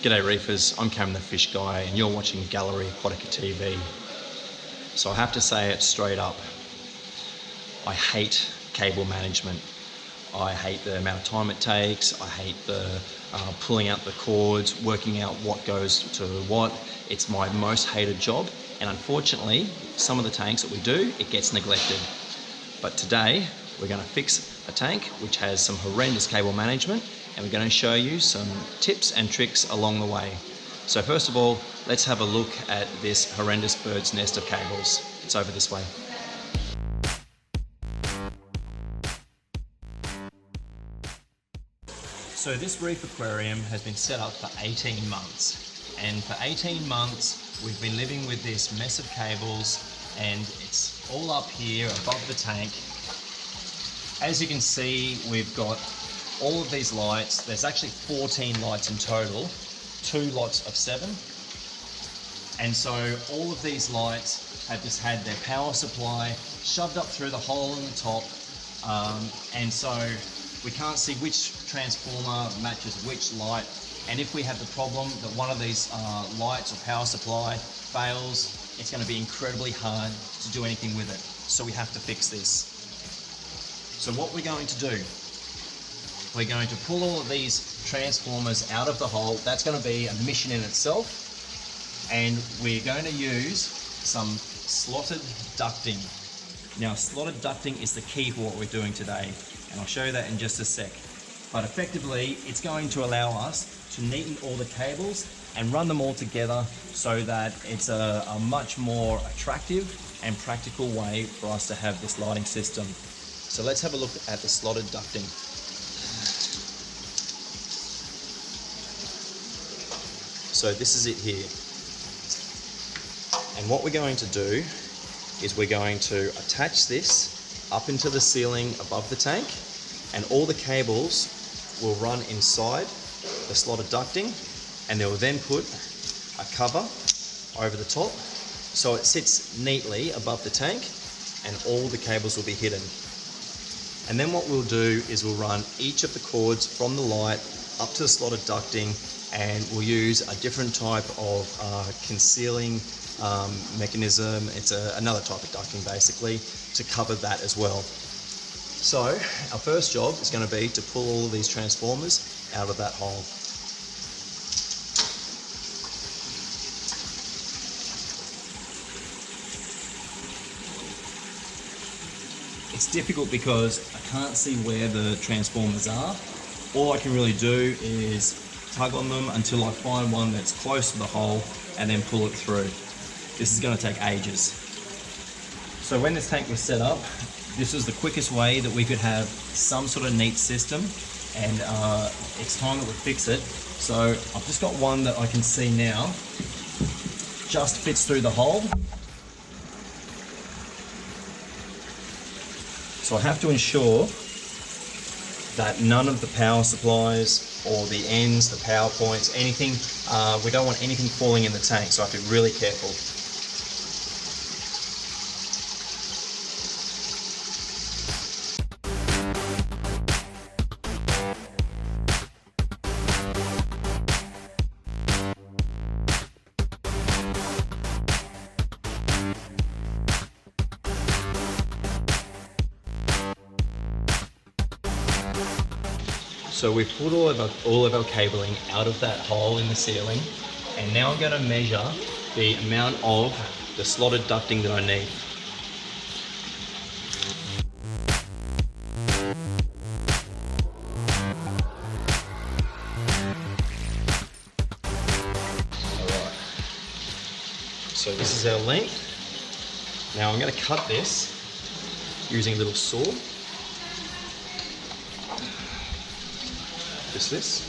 G'day Reefers, I'm Cameron the Fish Guy and you're watching Gallery Aquatica TV. So I have to say it straight up, I hate cable management. I hate the amount of time it takes, I hate the pulling out the cords, working out what goes to what. It's my most hated job, and unfortunately some of the tanks that we do, it gets neglected. But today we're going to fix a tank which has some horrendous cable management, and we're going to show you some tips and tricks along the way. So first of all, let's have a look at this horrendous bird's nest of cables. It's over this way. So this reef aquarium has been set up for 18 months. And for 18 months, we've been living with this mess of cables, and it's all up here above the tank. As you can see, we've got all of these lights. There's actually 14 lights in total, 2 lots of 7. And so all of these lights have just had their power supply shoved up through the hole in the top. And so we can't see which transformer matches which light. And if we have the problem that one of these lights or power supply fails, it's going to be incredibly hard to do anything with it. So we have to fix this. So what we're going to do, we're going to pull all of these transformers out of the hole. That's going to be a mission in itself. And we're going to use some slotted ducting. Now, slotted ducting is the key for what we're doing today, and I'll show you that in just a sec. But effectively, it's going to allow us to neaten all the cables and run them all together so that it's a much more attractive and practical way for us to have this lighting system. So let's have a look at the slotted ducting. So this is it here. And what we're going to do is we're going to attach this up into the ceiling above the tank, and all the cables will run inside the slotted ducting, and they'll then put a cover over the top so it sits neatly above the tank and all the cables will be hidden. And then what we'll do is we'll run each of the cords from the light up to the slotted ducting, and we'll use a different type of concealing mechanism. It's another type of ducting basically to cover that as well. So our first job is going to be to pull all of these transformers out of that hole. It's difficult because I can't see where the transformers are. All I can really do is tug on them until I find one that's close to the hole and then pull it through. This is going to take ages. So when this tank was set up, this was the quickest way that we could have some sort of neat system, and it's time that we fix it. So I've just got one that I can see now, just fits through the hole. So I have to ensure that none of the power supplies or the ends, the power points, anything, we don't want anything falling in the tank, so I have to be really careful. So we've put all of our cabling out of that hole in the ceiling, and now I'm going to measure the amount of the slotted ducting that I need. Alright, so this is our length. Now I'm going to cut this using a little saw. Just this.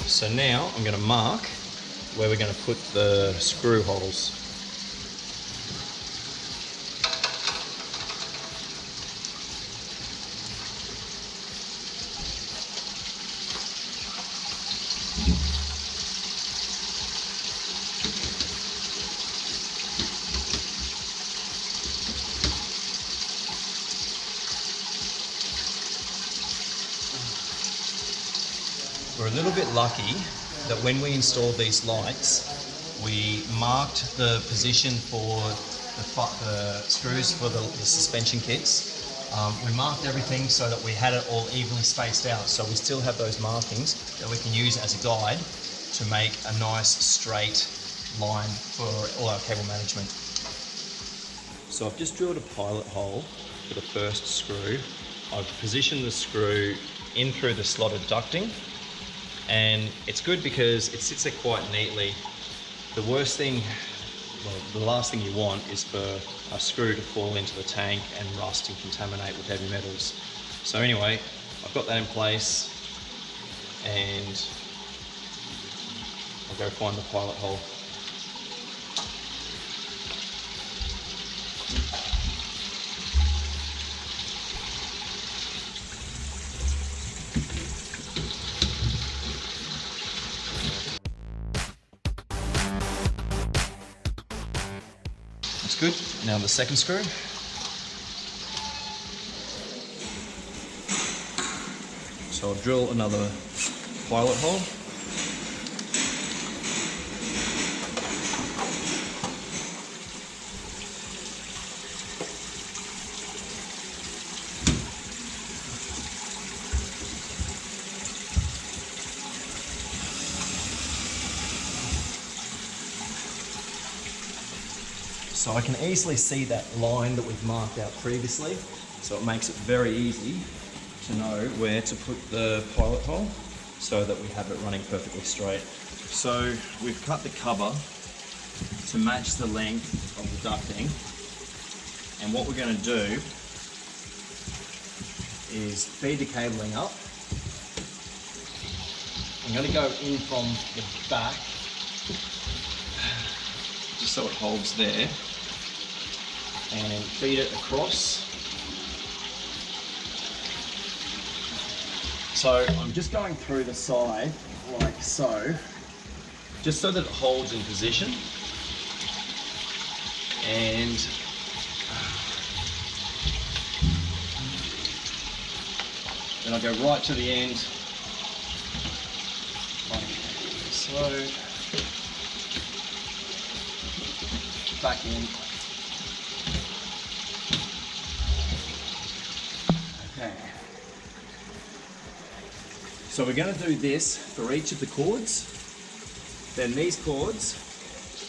So now I'm going to mark where we're going to put the screw holes. We're a little bit lucky that when we installed these lights, we marked the position for the screws for the suspension kits. We marked everything so that we had it all evenly spaced out. So we still have those markings that we can use as a guide to make a nice straight line for all our cable management. So I've just drilled a pilot hole for the first screw. I've positioned the screw in through the slotted ducting, and it's good because it sits there quite neatly. The worst thing, well, the last thing you want is for a screw to fall into the tank and rust and contaminate with heavy metals. So anyway, I've got that in place, and I'll go find the pilot hole. That's good. Now the second screw. So I'll drill another pilot hole. So I can easily see that line that we've marked out previously, so it makes it very easy to know where to put the pilot hole so that we have it running perfectly straight. So we've cut the cover to match the length of the ducting, and what we're going to do is feed the cabling up. I'm going to go in from the back just so it holds there, and feed it across. So I'm just going through the side like so, just so that it holds in position. And then I'll go right to the end like so. Back in. Okay. So we're going to do this for each of the cords. Then these cords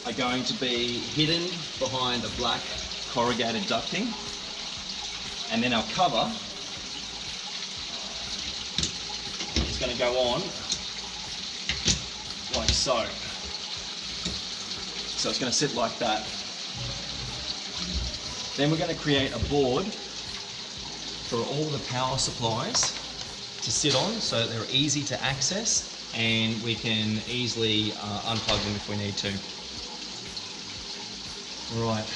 are going to be hidden behind a black corrugated ducting. And then our cover is going to go on like so. So it's going to sit like that. Then we're going to create a board for all the power supplies to sit on so that they're easy to access, and we can easily unplug them if we need to. Right,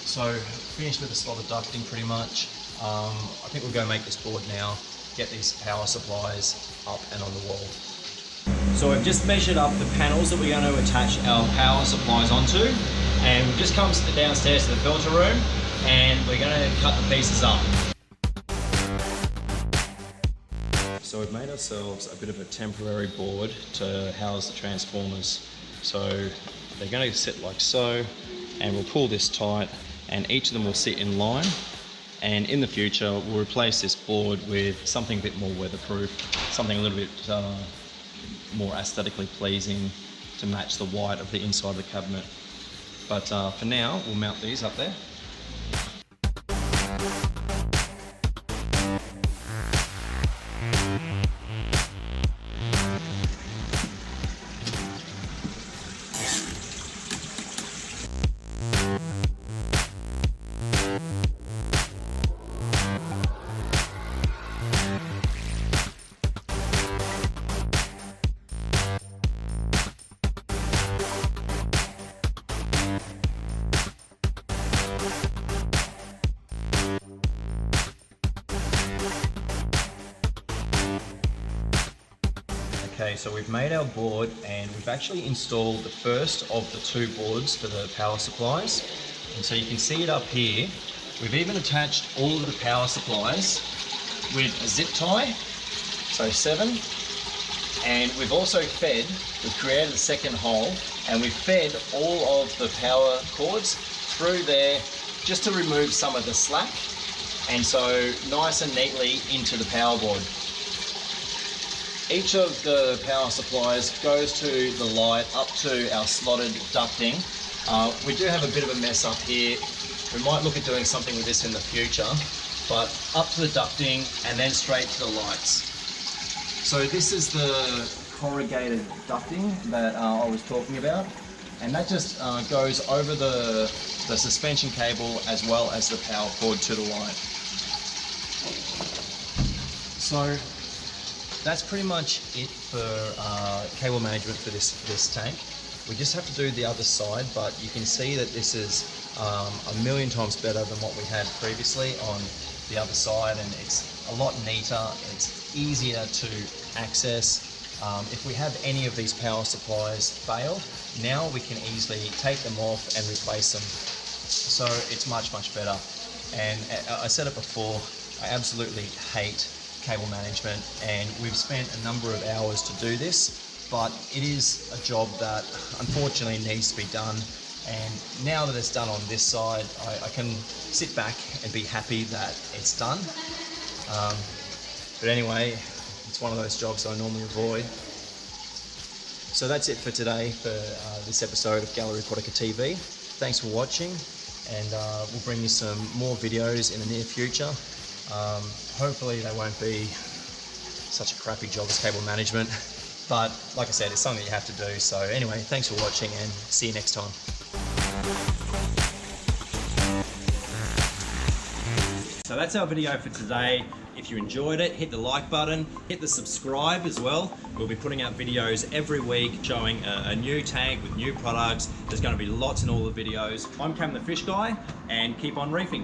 so finished with the slotted ducting pretty much. I think we'll go make this board now, get these power supplies up and on the wall. So we've just measured up the panels that we're going to attach our power supplies onto, and we've just come downstairs to the filter room, and we're going to cut the pieces up. So we've made ourselves a bit of a temporary board to house the transformers. So they're going to sit like so, and we'll pull this tight, and each of them will sit in line. And in the future, we'll replace this board with something a bit more weatherproof, something a little bit more aesthetically pleasing to match the white of the inside of the cabinet. But for now, we'll mount these up there. Okay, so we've made our board, and we've actually installed the first of the two boards for the power supplies. And so you can see it up here. We've even attached all of the power supplies with a zip tie, so 7. And we've also we've created a second hole, and we've fed all of the power cords through there just to remove some of the slack, and so nice and neatly into the power board. Each of the power supplies goes to the light up to our slotted ducting. We do have a bit of a mess up here. We might look at doing something with this in the future, but up to the ducting and then straight to the lights. So this is the corrugated ducting that I was talking about, and that just goes over the suspension cable as well as the power cord to the light. So that's pretty much it for cable management for this tank. We just have to do the other side, but you can see that this is a million times better than what we had previously on the other side, and it's a lot neater, it's easier to access. If we have any of these power supplies fail, now we can easily take them off and replace them. So it's much better. And I said it before, I absolutely hate cable management, and we've spent a number of hours to do this, but it is a job that unfortunately needs to be done. And now that it's done on this side, I can sit back and be happy that it's done. But anyway, it's one of those jobs I normally avoid. So that's it for today for this episode of Gallery Aquatica TV. Thanks for watching, and we'll bring you some more videos in the near future. Hopefully they won't be such a crappy job as cable management, but like I said, it's something that you have to do. So anyway, thanks for watching, and see you next time. So that's our video for today. If you enjoyed it, hit the like button, hit the subscribe as well. We'll be putting out videos every week showing a new tank with new products. There's going to be lots in all the videos. I'm Cam the Fish Guy, and keep on reefing.